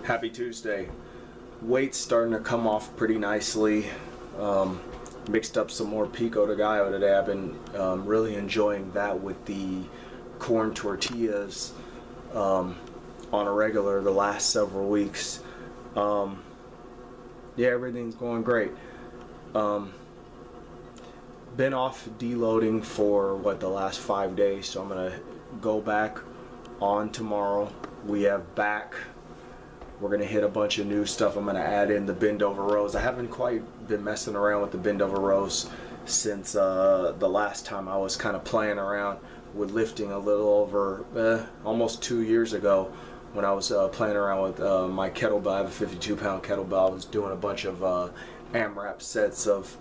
Happy Tuesday. Weight's starting to come off pretty nicely. Mixed up some more pico de gallo today. I've been really enjoying that with the corn tortillas on a regular the last several weeks. Yeah, everything's going great. Been off deloading for the last 5 days, so I'm gonna go back on tomorrow. We have back. We're gonna hit a bunch of new stuff. I'm gonna add in the bend over rows. I haven't quite been messing around with the bend over rows since the last time I was kind of playing around with lifting a little over almost 2 years ago when I was playing around with my kettlebell. I have a 52-pound kettlebell. I was doing a bunch of AMRAP sets of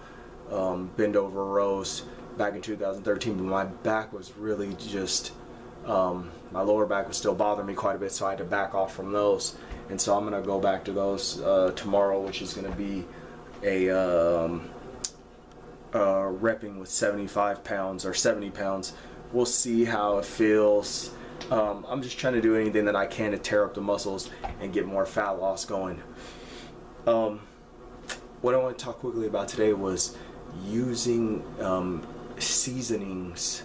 bend over rows back in 2013, but my back was really just my lower back was still bothering me quite a bit, so I had to back off from those. And so I'm gonna go back to those tomorrow, which is gonna be a repping with 75 pounds or 70 pounds. We'll see how it feels. I'm just trying to do anything that I can to tear up the muscles and get more fat loss going. What I want to talk quickly about today was using seasonings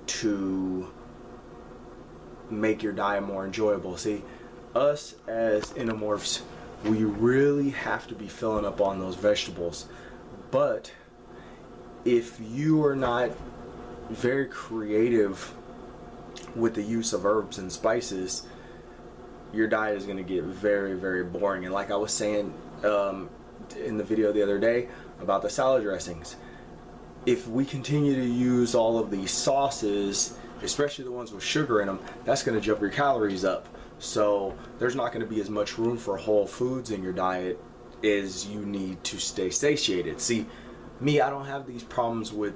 to make your diet more enjoyable. See, us as endomorphs, we really have to be filling up on those vegetables. But if you are not very creative with the use of herbs and spices, your diet is going to get very, very boring. And like I was saying in the video the other day about the salad dressings, if we continue to use all of these sauces, especially the ones with sugar in them, that's going to jump your calories up. So there's not going to be as much room for whole foods in your diet as you need to stay satiated. See, me, I don't have these problems with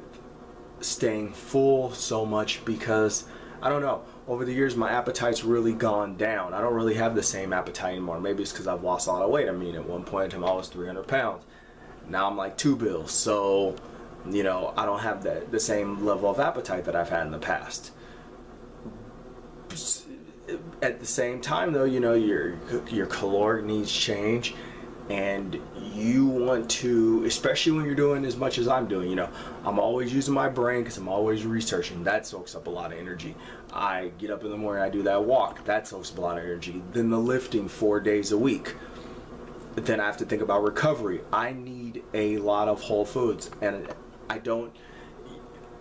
staying full so much because, I don't know, over the years my appetite's really gone down. I don't really have the same appetite anymore. Maybe it's because I've lost a lot of weight. I mean, at one point in time I was 300 pounds. Now I'm like 2 bills. So, you know, I don't have the same level of appetite that I've had in the past. At the same time though, you know, your caloric needs change, and you want to, especially when you're doing as much as I'm doing, you know, I'm always using my brain because I'm always researching. That soaks up a lot of energy. I get up in the morning, I do that walk, that soaks up a lot of energy. Then the lifting 4 days a week. Then I have to think about recovery. I need a lot of whole foods, and I'm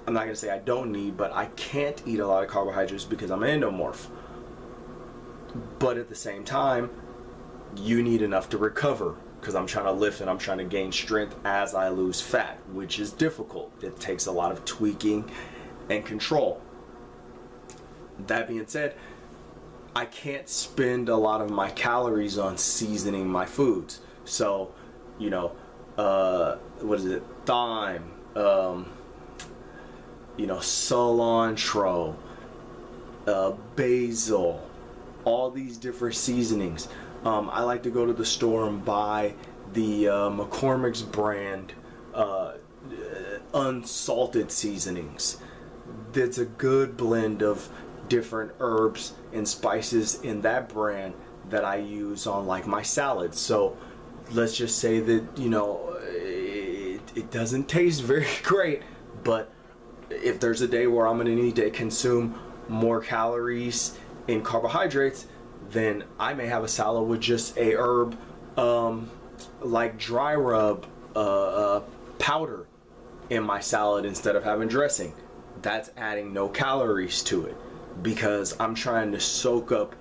not gonna say I don't need, but I can't eat a lot of carbohydrates because I'm an endomorph. But at the same time, you need enough to recover because I'm trying to lift and I'm trying to gain strength as I lose fat, which is difficult. It takes a lot of tweaking and control. That being said, I can't spend a lot of my calories on seasoning my foods. So, you know, what is it? Thyme, you know, cilantro, basil, all these different seasonings. I like to go to the store and buy the McCormick's brand unsalted seasonings. That's a good blend of different herbs and spices in that brand that I use on like my salads. So let's just say that, you know, it doesn't taste very great, but if there's a day where I'm gonna need to consume more calories in carbohydrates, then I may have a salad with just a herb like dry rub powder in my salad instead of having dressing. That's adding no calories to it because I'm trying to soak up,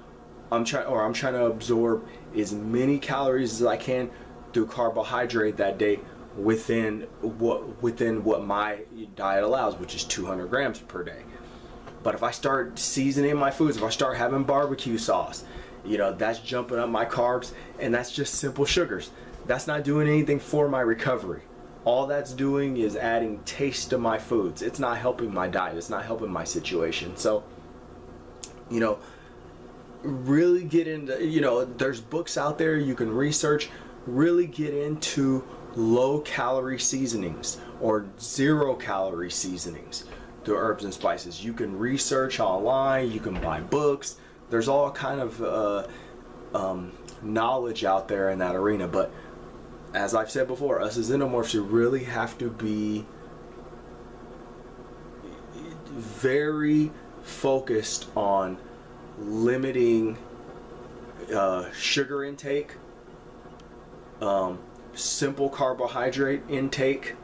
I'm trying to absorb as many calories as I can through carbohydrate that day within what my diet allows, which is 200 grams per day. But if I start seasoning my foods, if I start having barbecue sauce, you know, that's jumping up my carbs, and that's just simple sugars. That's not doing anything for my recovery. All that's doing is adding taste to my foods. It's not helping my diet. It's not helping my situation. So, you know, really get into, you know, there's books out there you can research. Really get into low calorie seasonings or 0 calorie seasonings through herbs and spices. You can research online, you can buy books. There's all kind of knowledge out there in that arena. But as I've said before, us as endomorphs, you really have to be very focused on limiting sugar intake, simple carbohydrate intake.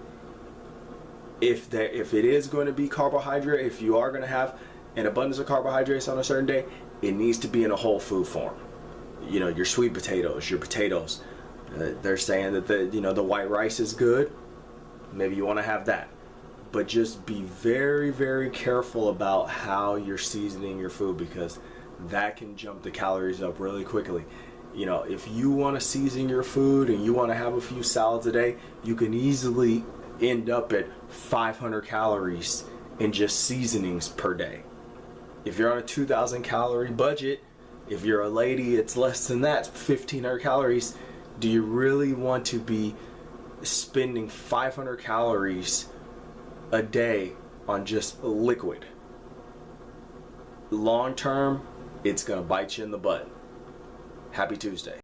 If it is going to be carbohydrate, if you are going to have an abundance of carbohydrates on a certain day, it needs to be in a whole food form. You know, your sweet potatoes, your potatoes. They're saying that the white rice is good. Maybe you want to have that. But just be very, very careful about how you're seasoning your food, because that can jump the calories up really quickly. You know, if you want to season your food and you want to have a few salads a day, you can easily end up at 500 calories in just seasonings per day. If you're on a 2,000 calorie budget, if you're a lady, it's less than that, 1,500 calories. Do you really want to be spending 500 calories a day on just liquid? Long term, it's going to bite you in the butt. Happy Tuesday.